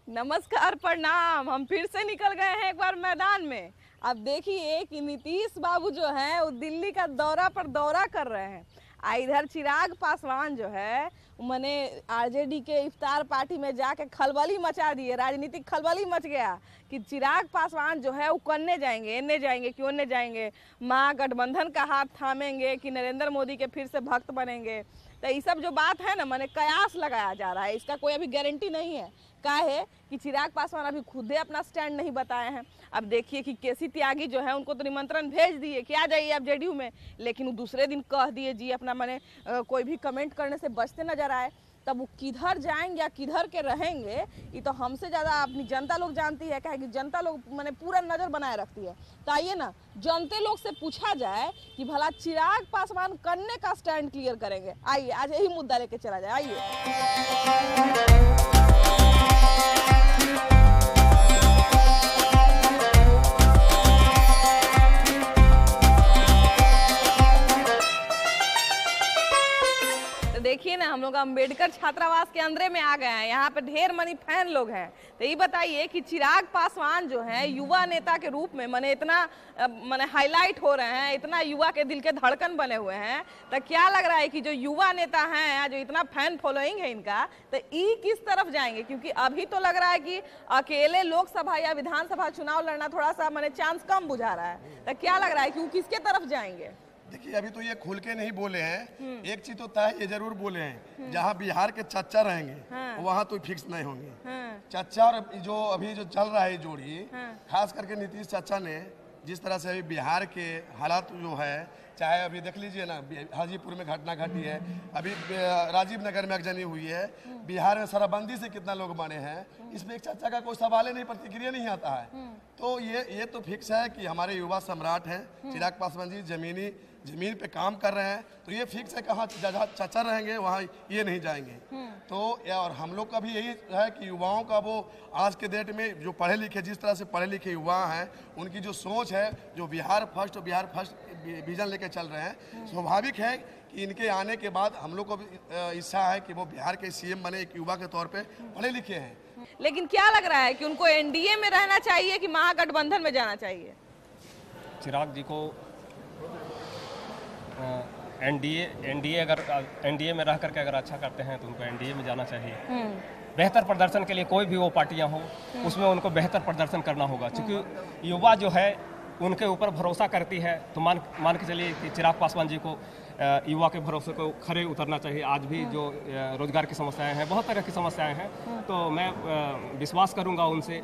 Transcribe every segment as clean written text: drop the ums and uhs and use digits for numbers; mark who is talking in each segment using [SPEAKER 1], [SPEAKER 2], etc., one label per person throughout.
[SPEAKER 1] नमस्कार, प्रणाम। हम फिर से निकल गए हैं एक बार मैदान में। अब देखिए कि नीतीश बाबू जो हैं वो दिल्ली का दौरा पर दौरा कर रहे हैं। इधर चिराग पासवान जो है मैंने आरजेडी के इफ्तार पार्टी में जाके खलबली मचा दिए, राजनीतिक खलबली मच गया कि चिराग पासवान जो है वो करने जाएंगे, इन्ने जाएंगे, क्यों नहीं जाएंगे, महागठबंधन का हाथ थामेंगे कि नरेंद्र मोदी के फिर से भक्त बनेंगे। तो ये सब जो बात है ना, मैंने कयास लगाया जा रहा है, इसका कोई अभी गारंटी नहीं है। क्या है कि चिराग पासवान अभी खुद ही अपना स्टैंड नहीं बताए हैं। अब देखिए कि केसी त्यागी जो है उनको तो निमंत्रण भेज दिए कि आ जाइए आप जेडीयू में, लेकिन वो दूसरे दिन कह दिए जी अपना मैंने कोई भी कमेंट करने से बचते नजर आए। तब वो किधर जाएंगे या किधर के रहेंगे ये तो हमसे ज़्यादा अपनी जनता लोग जानती है। क्या कि जनता लोग मैंने पूरा नज़र बनाए रखती है। तो आइए ना जनता लोग से पूछा जाए कि भला चिराग पासवान करने का स्टैंड क्लियर करेंगे। आइए आज यही मुद्दा लेके चला जाए। आइए देखिए ना, हम लोग अम्बेडकर छात्रावास के अंदर में आ गए हैं। यहाँ पे ढेर मनी फैन लोग हैं। तो ये बताइए कि चिराग पासवान जो है युवा नेता के रूप में मैंने इतना हाईलाइट हो रहे हैं, इतना युवा के दिल के धड़कन बने हुए हैं। तो क्या लग रहा है कि जो युवा नेता हैं, जो इतना फैन फॉलोइंग है इनका, तो ये किस तरफ जाएंगे? क्योंकि अभी तो लग रहा है कि अकेले लोकसभा या विधानसभा चुनाव लड़ना थोड़ा सा चांस कम बुझा रहा है। तो क्या लग रहा है कि वो किसके तरफ जाएंगे?
[SPEAKER 2] देखिए, अभी तो ये खुल के नहीं बोले हैं। एक चीज तो तय ये जरूर बोले हैं, जहाँ बिहार के चच्चा रहेंगे वहाँ तो फिक्स नहीं होंगे। चच्चा और जो अभी जो चल रहा है जोड़ी, खास करके नीतीश चाचा ने जिस तरह से अभी बिहार के हालात जो है, चाहे अभी देख लीजिए ना, हाजीपुर में घटना घटी है, अभी राजीव नगर में अगजनी हुई है, बिहार में शराबबंदी से कितना लोग बने हैं, इसमें एक चर्चा का कोई सवाल ही नहीं, प्रतिक्रिया नहीं आता है। तो ये तो फिक्स है कि हमारे युवा सम्राट हैं चिराग पासवान जी, जमीन पे काम कर रहे हैं। तो ये फिक्स है कहाँ चाचा रहेंगे वहाँ ये नहीं जाएंगे। तो और हम लोग का भी यही है कि युवाओं का वो आज के डेट में जो पढ़े लिखे, जिस तरह से पढ़े लिखे युवा हैं, उनकी जो सोच है, जो बिहार फर्स्ट विजन लेके चल रहे हैं, स्वाभाविक है कि इनके आने के बाद हम लोग को भी इच्छा है कि वो बिहार के सीएम बने, एक युवा के तौर पे पढ़े लिखे हैं।
[SPEAKER 1] लेकिन क्या लग रहा है कि उनको एनडीए में रहना चाहिए कि महागठबंधन में जाना चाहिए?
[SPEAKER 3] चिराग जी को एनडीए में रह करके अगर अच्छा करते हैं तो उनको एनडीए में जाना चाहिए। बेहतर प्रदर्शन के लिए कोई भी वो पार्टियां हो, उसमें उनको बेहतर प्रदर्शन करना होगा। क्योंकि युवा जो है उनके ऊपर भरोसा करती है। तो मान के चलिए कि चिराग पासवान जी को युवा के भरोसे को खरे उतरना चाहिए। आज भी जो रोजगार की समस्याएं हैं, बहुत तरह की समस्याएं हैं, तो मैं विश्वास करूंगा उनसे,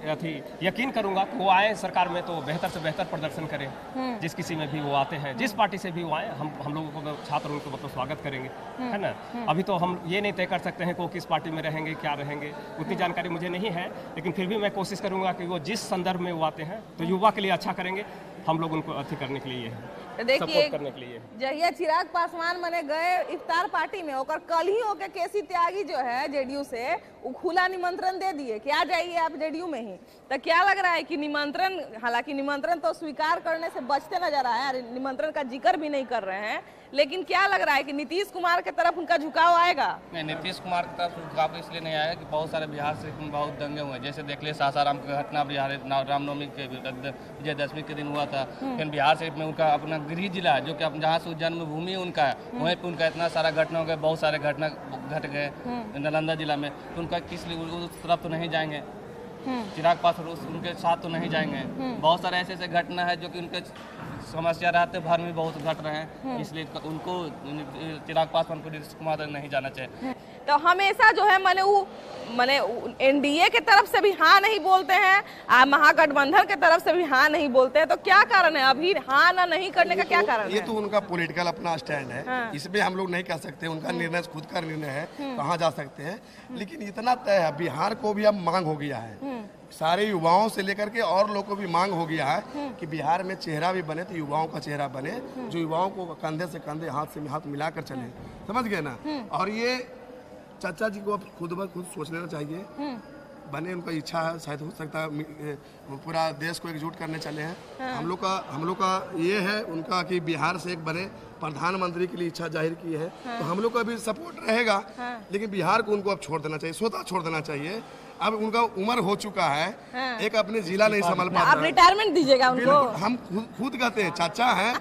[SPEAKER 3] यकीन करूंगा कि वो आए सरकार में तो बेहतर से बेहतर प्रदर्शन करें। जिस किसी में भी वो आते हैं, जिस पार्टी से भी वो आए, हम लोगों को छात्र उनको स्वागत करेंगे, है ना। अभी तो हम ये नहीं तय कर सकते हैं कि वो किस पार्टी में रहेंगे, क्या रहेंगे, उतनी जानकारी मुझे नहीं है। लेकिन फिर भी मैं कोशिश करूंगा कि वो जिस संदर्भ में वो आते हैं तो युवा के लिए अच्छा करेंगे। हम लोग उनको अति करने के लिए है,
[SPEAKER 1] देखिए
[SPEAKER 3] करने के लिए।
[SPEAKER 1] जहिया चिराग पासवान मैंने गए इफ्तार पार्टी में, और कल ही होके केसी त्यागी जो है जेडीयू से वो खुला निमंत्रण दे दिए कि आ जाइए आप जेडीयू में ही। तो क्या लग रहा है कि निमंत्रण, हालांकि निमंत्रण तो स्वीकार करने से बचते नजर आए, निमंत्रण का जिक्र भी नहीं कर रहे हैं, लेकिन क्या लग रहा है कि नीतीश कुमार की तरफ उनका झुकाव आएगा?
[SPEAKER 4] नहीं, नीतीश कुमार की तरफ झुकाव इसलिए नहीं आएगा कि बहुत सारे बिहार से बहुत दंगे हुए हैं। जैसे देख ले सासाराम का घटना, बिहार रामनवमी के विजयदशमी के दिन हुआ था। फिर बिहार से में उनका अपना गृह जिला है, जो कि जहाँ से जन्मभूमि उनका है, वहीं पर उनका इतना सारा घटना हो गया, बहुत सारे घटना घट गए नालंदा जिला में। तो उनका किस लिए उस तरफ तो नहीं जाएंगे, चिराग पासवान उनके साथ तो नहीं जाएंगे। बहुत सारे ऐसे घटना है जो कि उनके समस्या रहते भर में बहुत घट रहे हैं, इसलिए उनको चिराग पासवान को नीतीश कुमार नहीं जाना चाहिए।
[SPEAKER 1] तो हमेशा जो है मैंने एनडीए के तरफ से भी हाँ नहीं बोलते हैं, महागठबंधन के तरफ से भी हाँ नहीं बोलते हैं। तो क्या कारण है अभी हाँ ना नहीं करने का? क्या कारण है?
[SPEAKER 2] ये तो उनका पॉलिटिकल अपना स्टैंड है। इसमें हम लोग नहीं कह सकते, उनका निर्णय खुद का निर्णय है, कहाँ जा सकते हैं। लेकिन इतना तय है, बिहार को भी अब मांग हो गया है, सारे युवाओं से लेकर के और लोगों को भी मांग हो गया है कि बिहार में चेहरा भी बने तो युवाओं का चेहरा बने, जो युवाओं को कंधे से कंधे, हाथ से हाथ मिलाकर चले। समझ गए ना। और ये चाचा जी को अब खुद ब खुद सोच लेना चाहिए। बने, उनका इच्छा है, शायद हो सकता है पूरा देश को एकजुट करने चले हैं। हम लोग का ये है उनका कि बिहार से एक बने प्रधानमंत्री के लिए इच्छा जाहिर की है, तो हम लोग का भी सपोर्ट रहेगा। लेकिन बिहार को उनको अब छोड़ देना चाहिए, स्वतः छोड़ देना चाहिए। अब उनका उम्र हो चुका है, एक अपने जिला नहीं संभाल पाता।
[SPEAKER 1] आप रिटायरमेंट दीजिएगा उनको?
[SPEAKER 2] हम खुद कहते हैं, चाचा हैं,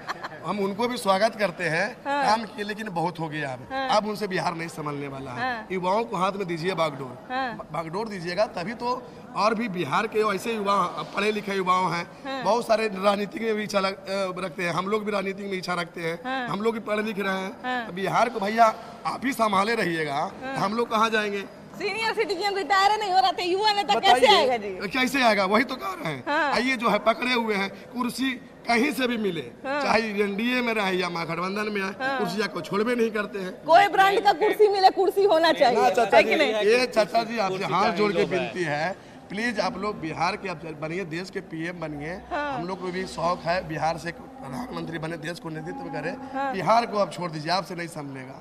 [SPEAKER 2] हम उनको भी स्वागत करते हैं, काम किए, लेकिन बहुत हो गया अब उनसे बिहार नहीं संभालने वाला है। युवाओं को हाथ में दीजिए बागडोर, बागडोर दीजिएगा, तभी तो और भी बिहार के ऐसे युवा, पढ़े लिखे युवाओं हैं, बहुत सारे राजनीति में भी इच्छा रखते हैं, हम लोग भी राजनीति में इच्छा रखते हैं, हम लोग भी पढ़े लिख रहे हैं। बिहार को भैया आप ही संभाले रहिएगा, हम लोग कहाँ जाएंगे?
[SPEAKER 1] सीनियर सिटीजन रिटायर नहीं हो रहा था, युवा नेता कैसे आएगा जी?
[SPEAKER 2] कैसे आएगा, वही तो कह रहे हैं। आइए जो है पकड़े हुए हैं, कुर्सी कहीं से भी मिले, चाहे एनडीए में रहे या महागठबंधन में आए, कुर्सियां को छोड़वे नहीं करते हैं।
[SPEAKER 1] कोई ब्रांड का कुर्सी मिले, कुर्सी होना चाहिए।
[SPEAKER 2] ये चाचा जी आपसे हाथ जोड़ के विनती है, प्लीज आप लोग बिहार के आप बनिए, देश के पीएम बनिए। हम लोग को भी शौक है बिहार से प्रधानमंत्री बने, देश को नेतृत्व करे। बिहार को आप छोड़ दीजिए, आपसे नहीं संभलेगा,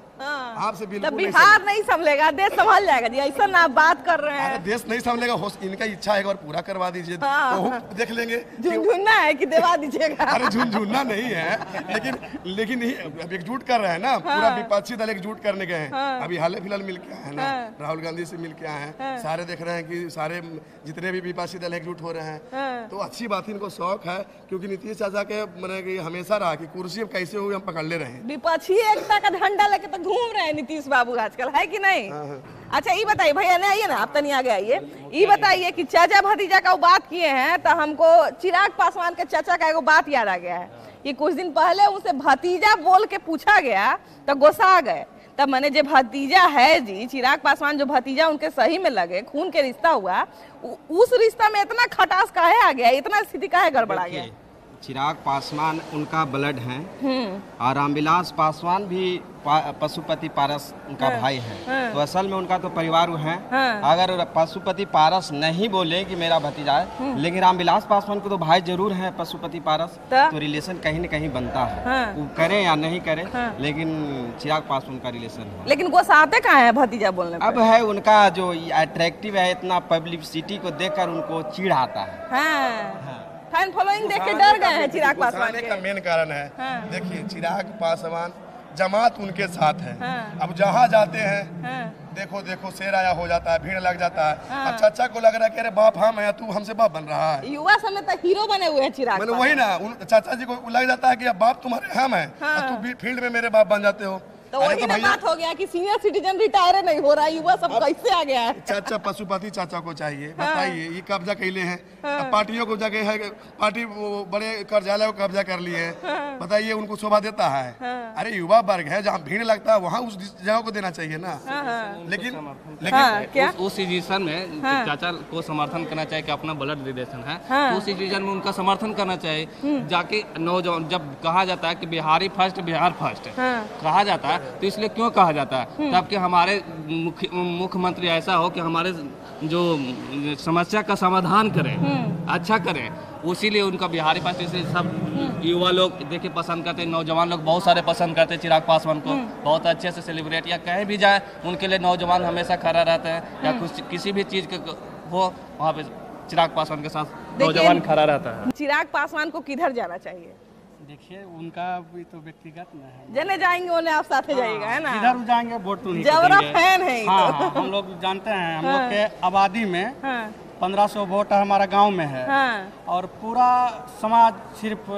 [SPEAKER 2] आपसे बिल्कुल
[SPEAKER 1] बिहार नहीं संभलेगा, देश संभल जाएगा जी, ऐसा ना बात कर रहे हैं।
[SPEAKER 2] देश नहीं संभलेगा, इनका इच्छा है और पूरा करवा दीजिए, तो देख लेंगे।
[SPEAKER 1] झुनझुनना है कि देवा दीजिएगा?
[SPEAKER 2] अरे झुनझुनना नहीं है, लेकिन एकजुट कर रहे हैं ना, पूरा विपक्षी दल एकजुट करने गए हैं। अभी हाल फिलहाल मिल के आए हैं ना, राहुल गांधी से मिल के आए हैं, सारे देख रहे हैं कि सारे जितने भी विपक्षी दल एकजुट हो रहे हैं, तो अच्छी बात, इनको शौक है। क्योंकि नीतीश चाचा के मैंने हमेशा रहा कि कुर्सी कैसे हो हम पकड़ ले रहे हैं।
[SPEAKER 1] विपक्षी एकता का झंडा लेके तो घूम रहे हैं नीतीश बाबू आजकल, है कि नहीं? अच्छा ये बताइए भैया, नहीं आइए ना, आप तनी आगे आइए। ये बताइए कि चाचा भतीजा का वो बात किए हैं, तो हमको चिराग पासवान के चाचा का एगो बात याद आ गया है कि कुछ दिन पहले उनसे भतीजा बोल के पूछा गया तो गुस्सा गए। तब मैंने जो भतीजा है जी, चिराग पासवान जो भतीजा उनके सही में लगे, खून के रिश्ता हुआ, उस रिश्ता में इतना खटास काहे आ गया, इतना स्थिति काहे गड़बड़ा गया?
[SPEAKER 5] चिराग पासवान उनका ब्लड है और रामविलास पासवान भी पशुपति पारस उनका भाई है, तो असल में उनका तो परिवार है। अगर पशुपति पारस नहीं बोले कि मेरा भतीजा है, लेकिन रामविलास पासवान को तो भाई जरूर है पशुपति पारस, तो रिलेशन कहीं न कहीं बनता है, वो करे या नहीं करे, लेकिन चिराग पासवान का रिलेशन है।
[SPEAKER 1] लेकिन गुस्साते कहाँ है भतीजा बोलने?
[SPEAKER 5] अब है उनका जो अट्रैक्टिव है, इतना पब्लिसिटी को देखकर उनको चिढ़ आता है।
[SPEAKER 1] फैन फॉलोइंग देख के डर गए हैं चिराग पासवान के।
[SPEAKER 2] का मेन कारण है, देखिए चिराग पासवान जमात उनके साथ है। अब जहाँ जाते हैं, देखो शेर आया हो जाता है, भीड़ लग जाता है। अब चाचा को लग रहा है कि अरे बाप हम है, तू हमसे बाप बन रहा है।
[SPEAKER 1] युवा समय तक हीरो बने हुए हैं चिराग।
[SPEAKER 2] मैंने वही ना, चाचा जी को लग जाता है कि अब बाप तुम्हारे हम है, तू फील्ड में मेरे बाप बन जाते हो।
[SPEAKER 1] तो वही ना बात हो गया कि सीनियर सिटीजन रिटायर नहीं हो रहा, युवा सब कैसे आ गया है?
[SPEAKER 2] चाचा पशुपति चाचा को चाहिए, बताइए ये कब्जा कैले हैं, पार्टियों को जगह है, पार्टी बड़े कार्यालय को कब्जा कर लिए हैं, बताइए उनको शोभा देता है? अरे युवा वर्ग है, जहाँ भीड़ लगता है वहाँ उस जगह को देना चाहिए ना।
[SPEAKER 4] लेकिन उस सिचुएशन में चाचा को समर्थन करना चाहिए कि अपना ब्लड रिलेशन है, तो उस सिचुएशन में उनका समर्थन करना चाहिए। जाके नौजवान जब कहा जाता है कि बिहारी फर्स्ट, बिहार फर्स्ट कहा जाता है, तो इसलिए क्यों कहा जाता है? तब कि हमारे मुख्यमंत्री ऐसा हो कि हमारे जो समस्या का समाधान करें, अच्छा करें, उसीलिए उनका बिहारी पास से सब युवा लोग देखिए पसंद करते हैं, नौजवान लोग बहुत सारे पसंद करते हैं चिराग पासवान को, बहुत अच्छे से सेलिब्रेट या कहीं भी जाए उनके लिए नौजवान हमेशा खड़ा रहते हैं, या कुछ किसी भी चीज़ के हो वहाँ पे चिराग पासवान के साथ नौजवान खड़ा रहता है।
[SPEAKER 1] चिराग पासवान को किधर जाना चाहिए?
[SPEAKER 6] देखिए उनका भी तो व्यक्तिगत न है,
[SPEAKER 1] जने जाएंगे उन्हें आप साथे जाएगा, है ना?
[SPEAKER 6] इधर जाएंगे वोट तो नहीं
[SPEAKER 1] जबरा फैन है।
[SPEAKER 6] हाँ, हम लोग जानते हैं, हम लोग के आबादी में 1500 वोट हमारा गांव में है, और पूरा समाज सिर्फ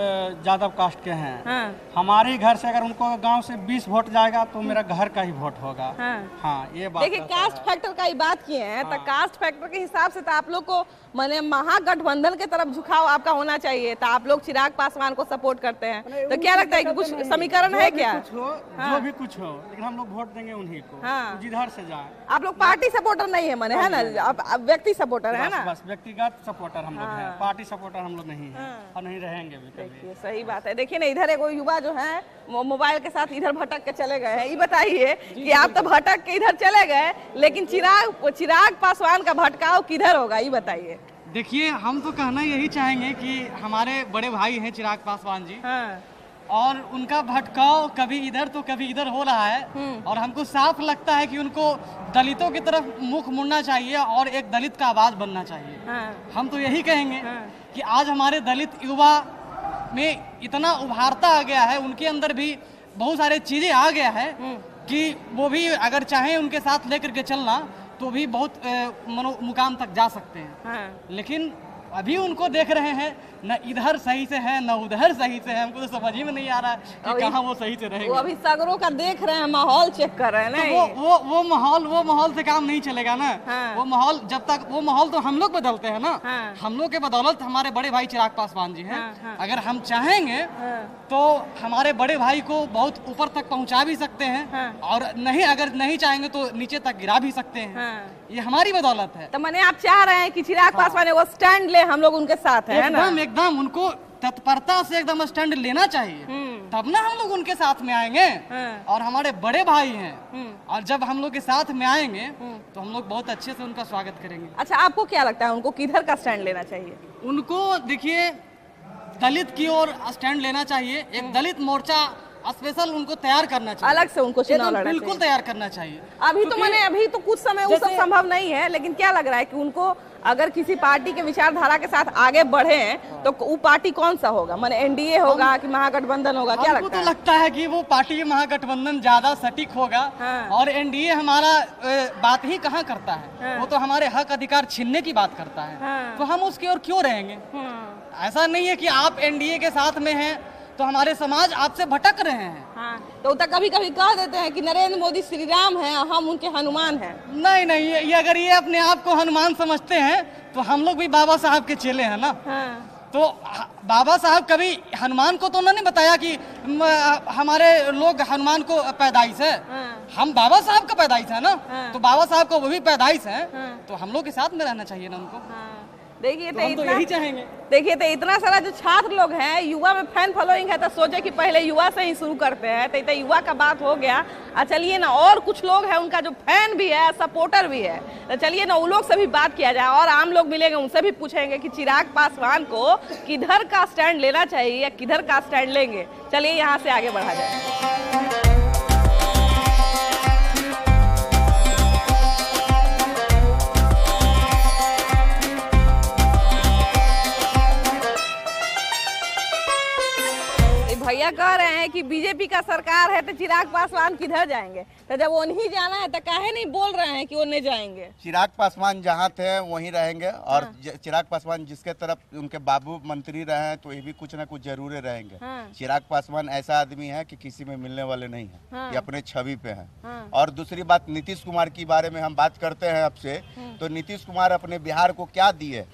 [SPEAKER 6] यादव कास्ट के हैं। हमारे घर से अगर उनको गांव से 20 वोट जाएगा तो मेरा घर का ही वोट होगा। हाँ, ये बात
[SPEAKER 1] देखिए कास्ट फैक्टर का ही बात किए हैं, तो कास्ट फैक्टर के हिसाब से तो आप लोग को माने महागठबंधन के तरफ झुकाव आपका होना चाहिए, तो आप लोग चिराग पासवान को सपोर्ट करते हैं, तो क्या लगता है कि कुछ समीकरण है क्या?
[SPEAKER 6] जो भी कुछ हो, लेकिन हम लोग वोट देंगे उन्हीं को, जिधर से जाए।
[SPEAKER 1] आप लोग पार्टी सपोर्टर नहीं है माने, है ना? आप व्यक्ति सपोर्टर है ना?
[SPEAKER 6] बस व्यक्तिगत सपोर्टर हम लोग हैं, पार्टी सपोर्टर हम लोग नहीं हैं, और नहीं रहेंगे भी कभी।
[SPEAKER 1] सही बात है। देखिए ना, इधर एक युवा जो है मोबाइल के साथ इधर भटक के चले गए हैं। ये बताइए कि आप तो भटक के इधर चले गए, लेकिन चिराग पासवान का भटकाव किधर होगा, ये बताइए।
[SPEAKER 7] देखिए हम तो कहना यही चाहेंगे कि हमारे बड़े भाई हैं चिराग पासवान जी,
[SPEAKER 6] और उनका भटकाव कभी इधर तो कभी इधर हो रहा है और हमको साफ लगता है कि उनको दलितों की तरफ मुख मुड़ना चाहिए और एक दलित का आवाज बनना चाहिए। हम तो यही कहेंगे कि आज हमारे दलित युवा में इतना उभारता आ गया है, उनके अंदर भी बहुत सारे चीजें आ गया है कि वो भी अगर चाहें उनके साथ लेकर के चलना तो भी बहुत मुकाम तक जा सकते हैं। लेकिन अभी उनको देख रहे हैं न इधर सही से है न उधर सही से है, हमको तो समझ ही में नहीं आ रहा है कि कहाँ वो सही से रहेंगे।
[SPEAKER 1] वो अभी सगरों का देख रहे हैं, माहौल चेक कर रहे हैं ना।
[SPEAKER 6] तो वो माहौल से काम नहीं चलेगा ना। वो माहौल जब तक वो माहौल तो हम लोग बदलते हैं ना। हम लोग के बदौलत हमारे बड़े भाई चिराग पासवान जी हैं। अगर हम चाहेंगे तो हमारे बड़े भाई को बहुत ऊपर तक पहुंचा भी सकते हैं और नहीं अगर नहीं चाहेंगे तो नीचे तक गिरा भी सकते हैं। ये हमारी बदौलत है।
[SPEAKER 1] तो मैंने आप चाह रहे हैं कि चिराग पासवान वो स्टैंड ले, हम लोग उनके साथ है ना।
[SPEAKER 6] एकदम उनको तत्परता से एकदम स्टैंड लेना चाहिए, तब ना हम लोग उनके साथ में आएंगे। और हमारे बड़े भाई हैं और जब हम लोग के साथ में आएंगे तो हम लोग बहुत अच्छे से उनका स्वागत करेंगे।
[SPEAKER 1] अच्छा, आपको क्या लगता है उनको किधर का स्टैंड लेना चाहिए?
[SPEAKER 6] उनको देखिए दलित की ओर स्टैंड लेना चाहिए। एक दलित मोर्चा स्पेशल उनको तैयार करना चाहिए,
[SPEAKER 1] अलग से उनको चुनाव लड़ना
[SPEAKER 6] बिल्कुल तैयार करना चाहिए।
[SPEAKER 1] अभी तो कुछ समय वो सब संभव नहीं है, लेकिन क्या लग रहा है कि उनको अगर किसी पार्टी के विचारधारा के साथ आगे बढ़े हैं तो वो पार्टी कौन सा होगा? माने एनडीए होगा कि महागठबंधन होगा? क्या लगता है?
[SPEAKER 6] तो लगता है कि वो पार्टी महागठबंधन ज्यादा सटीक होगा। और एनडीए हमारा बात ही कहाँ करता है, वो तो हमारे हक अधिकार छीनने की बात करता है। तो हम उसकी ओर क्यों रहेंगे? ऐसा नहीं है कि आप एनडीए के साथ में हैं तो हमारे समाज आपसे भटक रहे हैं।
[SPEAKER 1] तो कभी कभी कह देते हैं कि नरेंद्र मोदी श्री राम हैं, हम उनके हनुमान हैं।
[SPEAKER 6] नहीं, ये अगर ये अपने आप को हनुमान समझते हैं तो हम लोग भी बाबा साहब के चेले हैं ना। तो बाबा साहब कभी हनुमान को तो नहीं बताया कि हमारे लोग हनुमान को पैदाइश है। हम बाबा साहब का पैदाइश है ना। तो बाबा साहब को वो भी पैदाइश है, तो हम लोग के साथ में रहना चाहिए ना उनको।
[SPEAKER 1] देखिए तो
[SPEAKER 6] इतना यही चाहेंगे।
[SPEAKER 1] देखिए तो इतना सारा जो छात्र लोग हैं, युवा में फैन फॉलोइंग है, तो सोचे कि पहले युवा से ही शुरू करते हैं। तो युवा का बात हो गया। चलिए ना, और कुछ लोग हैं उनका जो फैन भी है, सपोर्टर भी है, तो चलिए ना उन लोग से भी बात किया जाए। और आम लोग मिलेंगे, उनसे भी पूछेंगे कि चिराग पासवान को किधर का स्टैंड लेना चाहिए या किधर का स्टैंड लेंगे। चलिए यहाँ से आगे बढ़ा जाए। भैया कह रहे हैं कि बीजेपी का सरकार है तो चिराग पासवान किधर जाएंगे? तो जब उन्हीं जाना है तो काहे नहीं बोल रहे हैं कि वो नहीं जाएंगे?
[SPEAKER 7] चिराग पासवान जहाँ थे वहीं रहेंगे। और चिराग पासवान जिसके तरफ उनके बाबू मंत्री रहे हैं तो ये भी कुछ ना कुछ जरूर रहेंगे। चिराग पासवान ऐसा आदमी है कि किसी में मिलने वाले नहीं है। ये अपने छवि पे है। और दूसरी बात, नीतीश कुमार की बारे में हम बात करते हैं आपसे, तो नीतीश कुमार अपने बिहार को क्या दिए?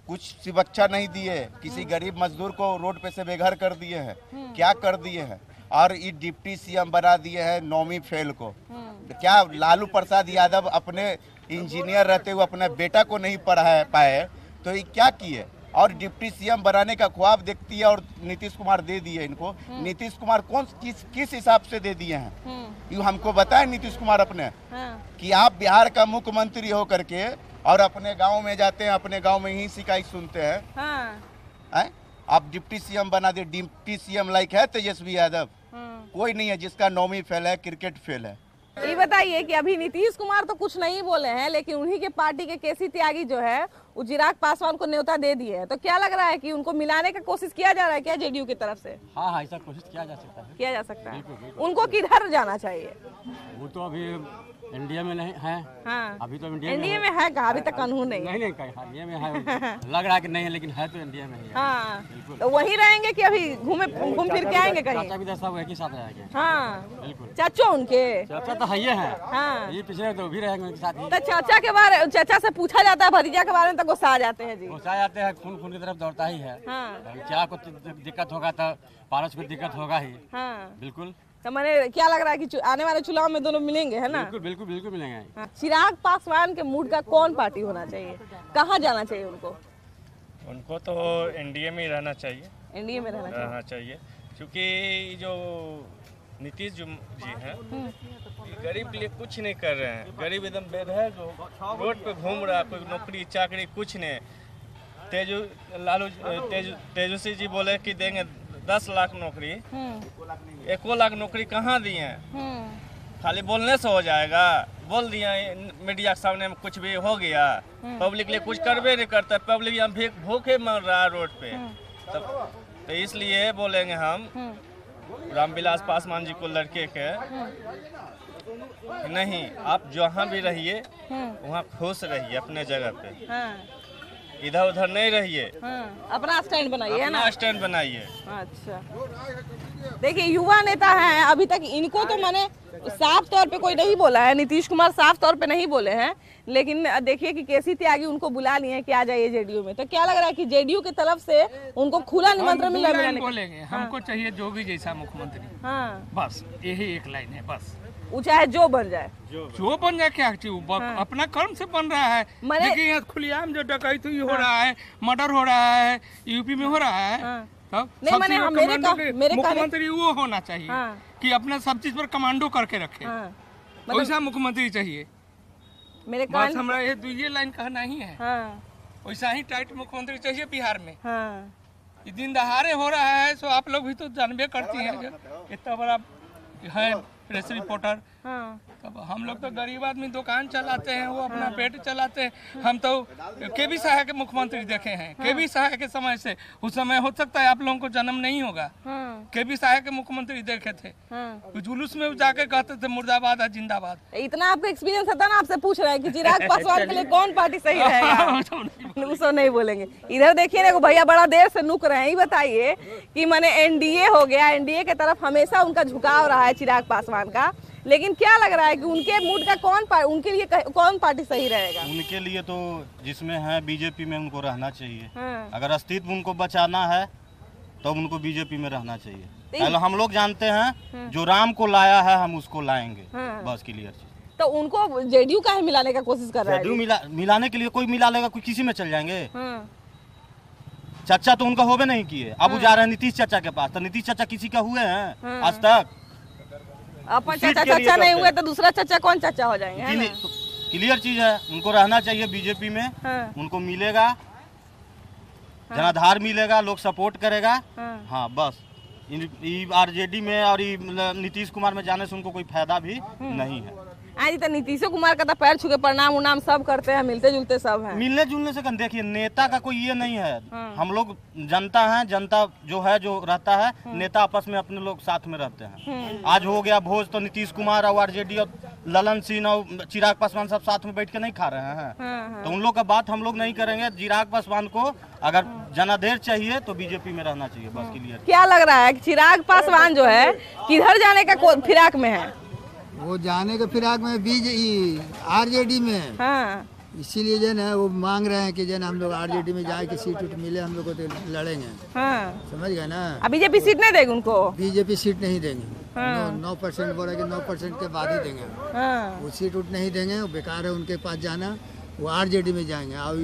[SPEAKER 7] कुछ सुरक्षा नहीं दिए, किसी गरीब मजदूर को रोड पे से बेघर कर दिए हैं। क्या कर दिए हैं? और ये डिप्टी सीएम बना दिए हैं नौवीं फेल को। क्या लालू प्रसाद यादव अपने इंजीनियर रहते हुए अपने बेटा को नहीं पढ़ा पाए तो ये क्या किए? और डिप्टी सीएम बनाने का ख्वाब देखती है और नीतीश कुमार दे दिए इनको। नीतीश कुमार किस हिसाब से दे दिए हैं? यूँ हमको बताए नीतीश कुमार अपने कि आप बिहार का मुख्यमंत्री हो करके और अपने गांव में जाते हैं, अपने गांव में ही शिकायत सुनते हैं। आप डिप्टी सीएम बना दे। डिप्टी सीएम लाइक है तेजस्वी यादव? कोई नहीं है जिसका नौवीं फेल है, क्रिकेट फेल है।
[SPEAKER 1] ये बताइए कि अभी नीतीश कुमार तो कुछ नहीं बोले हैं, लेकिन उन्हीं के पार्टी के केसी त्यागी जो है वो चिराग पासवान को न्योता दे दिए हैं। तो क्या लग रहा है कि उनको मिलाने का कोशिश किया जा रहा है क्या जेडीयू की तरफ से?
[SPEAKER 6] हाँ, ऐसा कोशिश किया जा सकता है।
[SPEAKER 1] उनको किधर जाना चाहिए?
[SPEAKER 6] वो तो अभी एनडीए में नहीं है। अभी तो
[SPEAKER 1] एनडीए में है कहा? अभी तक कानून नहीं है।
[SPEAKER 6] एनडीए में है। लग रहा है कि नहीं है, लेकिन है तो एनडीए में ही है।
[SPEAKER 1] तो वहीं रहेंगे कि अभी घूम फिर के आएंगे कहीं?
[SPEAKER 6] चाचा भी सब एक ही साथ रहेंगे।
[SPEAKER 1] बिल्कुल। चाचा उनके
[SPEAKER 6] चाचा तो है ये पिछले तो भी रहेंगे उनके साथ ही।
[SPEAKER 1] तो चाचा के बारे, चाचा से पूछा जाता है भतीजा के बारे में तो गुस्सा आ जाते हैं जी।
[SPEAKER 6] गुस्सा जाते हैं, खून की तरफ दौड़ता ही है। चिराग को दिक्कत होगा तो पारस को दिक्कत होगा ही। बिल्कुल।
[SPEAKER 1] तो मैंने क्या लग रहा है कि आने वाले चुनाव में दोनों मिलेंगे, है ना?
[SPEAKER 6] बिल्कुल मिलेंगे।
[SPEAKER 1] चिराग पासवान के मूड का कौन पार्टी होना चाहिए? कहाँ जाना चाहिए उनको?
[SPEAKER 8] उनको तो एनडीए में ही रहना चाहिए।
[SPEAKER 1] एनडीए में रहना
[SPEAKER 8] चाहिए क्योंकि जो नीतीश जी हैं गरीब के लिए कुछ नहीं कर रहे हैं। गरीब एकदम बेघर जो रोड पे घूम रहा है, कोई नौकरी चाकरी कुछ नहीं। तेजस्वी जी बोले कि देंगे 10 लाख नौकरी, 1 लाख नौकरी कहाँ दिए हैं? खाली बोलने से हो जाएगा? बोल दिया मीडिया के सामने में कुछ भी हो गया, पब्लिक लिए कुछ करबे नहीं करता, पब्लिक यहाँ भूखे मर रहा है रोड पे। तो इसलिए बोलेंगे हम रामविलास पासवान जी को लड़के के, नहीं आप जहाँ भी रहिए वहाँ खुश रहिए अपने जगह पे, इधर उधर नहीं रहिए,
[SPEAKER 1] अपना स्टैंड बनाइए, है ना?
[SPEAKER 8] अपना स्टैंड बनाइए।
[SPEAKER 1] अच्छा, देखिए युवा नेता हैं, अभी तक इनको तो मैंने साफ तौर पे कोई नहीं बोला है, नीतीश कुमार साफ तौर पे नहीं बोले हैं, लेकिन देखिए कि केसी त्यागी उनको बुला लिए हैं कि आ जाइए जेडीयू में। तो क्या लग रहा है कि जेडीयू की तरफ से उनको खुला निमंत्रण मिला?
[SPEAKER 9] बोलेंगे हमको चाहिए जोगी जैसा मुख्यमंत्री, बस यही एक लाइन है, बस
[SPEAKER 1] वो चाहे जो बन जाए,
[SPEAKER 9] जो बन जाए, क्या अपना कर्म से बन रहा है। देखिए यहाँ खुलेआम जो डकैती हो रहा है, मर्डर हो रहा है, यूपी में हो रहा है, तब मुख्यमंत्री वो होना चाहिए कि अपना सब चीज पर कमांडो करके रखे, वैसा मुख्यमंत्री चाहिए।
[SPEAKER 1] मेरे
[SPEAKER 9] बस हमारा ये लाइन कहना ही है, वैसा ही टाइट मुख्यमंत्री चाहिए बिहार में। ये दिन दहाड़े हो रहा है, सो आप लोग भी तो जानबे करती हैं, इतना बड़ा है प्रेस रिपोर्टर। तब हम लोग तो गरीब आदमी दुकान चलाते हैं, वो अपना पेट चलाते हैं। हम तो केबी साहब के मुख्यमंत्री देखे हैं, केबी साहब के समय से, उस समय हो सकता है आप लोगों को जन्म नहीं होगा, केबी साहब के मुख्यमंत्री देखे थे, जुलूस में जाके कहते थे मुर्दाबाद है जिंदाबाद।
[SPEAKER 1] इतना आपका एक्सपीरियंस था ना, आपसे पूछ रहे हैं कि चिराग पासवान के लिए कौन पार्टी सही रहेगा? उसको नहीं बोलेंगे। इधर देखिए ना भैया बड़ा देर से नुक रहे हैं, ये बताइए कि मैंने एनडीए हो गया, एनडीए की तरफ हमेशा उनका झुकाव रहा है चिराग पासवान का, लेकिन क्या लग रहा है कि उनके मूड का उनके लिए कौन पार्टी सही रहेगा?
[SPEAKER 10] उनके लिए तो जिसमें है बीजेपी में उनको रहना चाहिए। अगर अस्तित्व उनको बचाना है तो उनको बीजेपी में रहना चाहिए। पहले हम लोग जानते हैं जो राम को लाया है हम उसको लाएंगे, बस क्लियर चीज।
[SPEAKER 1] तो उनको जेडीयू का ही मिलाने का कोशिश कर रहा है?
[SPEAKER 10] जेडीयू मिलाने के लिए कोई मिला लेगा, कोई किसी में चल जाएंगे। चाचा तो उनका होवे नहीं किए, अब वो जा रहे हैं नीतीश चाचा के पास, तो नीतीश चाचा किसी का हुए हैं आज तक?
[SPEAKER 1] अपन चाचा नहीं हुए तो दूसरा चाचा कौन चाचा हो जाएंगे?
[SPEAKER 10] क्लियर चीज है, उनको रहना चाहिए बीजेपी में। उनको मिलेगा जनाधार मिलेगा, लोग सपोर्ट करेगा। हाँ बस आरजेडी में और नीतीश कुमार में जाने से उनको कोई फायदा भी नहीं है।
[SPEAKER 1] आज तो नीतीश कुमार का तो पैर छू के प्रणाम उनाम सब करते हैं, मिलते जुलते सब हैं।
[SPEAKER 10] मिलने जुलने से देखिए नेता का कोई ये नहीं है, हम लोग जनता है, जनता जो है जो रहता है, नेता आपस में अपने लोग साथ में रहते हैं। आज हो गया भोज तो नीतीश कुमार और आरजेडी और ललन सिंह और चिराग पासवान सब साथ में बैठ के नहीं खा रहे हैं, तो उन लोग का बात हम लोग नहीं करेंगे। चिराग पासवान को अगर जनादेर चाहिए तो बीजेपी में रहना चाहिए, बस क्लियर।
[SPEAKER 1] क्या लग रहा है कि चिराग पासवान जो है किधर जाने का फिराक में है?
[SPEAKER 11] वो जाने के फिराक में आरजेडी में, इसीलिए जो है वो मांग रहे हैं कि जो हम लोग आरजेडी में जाए कि सीट उठ मिले हम लोग को तो लड़ेंगे। समझ गए ना?
[SPEAKER 1] बीजेपी सीट नहीं देगी उनको?
[SPEAKER 11] बीजेपी सीट नहीं देंगे, 9% बोला कि 9% के बाद ही देंगे। वो सीट उठ नहीं देंगे, वो बेकार है उनके पास जाना, वो आरजेडी में जाएंगे। और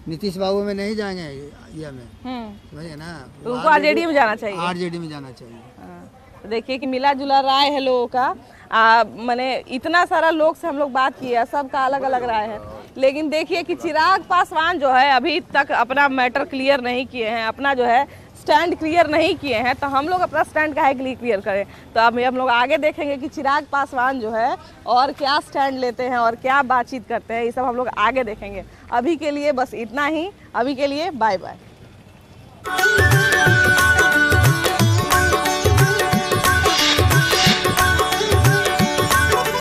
[SPEAKER 11] नीतीश बाबू में नहीं जाएंगे, ये में समझ गए ना?
[SPEAKER 1] उनको आरजेडी में जाना चाहिए,
[SPEAKER 11] आरजेडी में जाना चाहिए।
[SPEAKER 1] देखिए कि मिला जुला राय है लोगों का। मैंने इतना सारा लोग से हम लोग बात किया, सबका अलग अलग राय है, लेकिन देखिए कि चिराग पासवान जो है अभी तक अपना मैटर क्लियर नहीं किए हैं, अपना जो है स्टैंड क्लियर नहीं किए हैं। तो हम लोग अपना स्टैंड काहे के लिए क्लियर करें? तो अब हम लोग आगे देखेंगे कि चिराग पासवान जो है और क्या स्टैंड लेते हैं और क्या बातचीत करते हैं, ये सब हम लोग आगे देखेंगे। अभी के लिए बस इतना ही, अभी के लिए बाय बाय।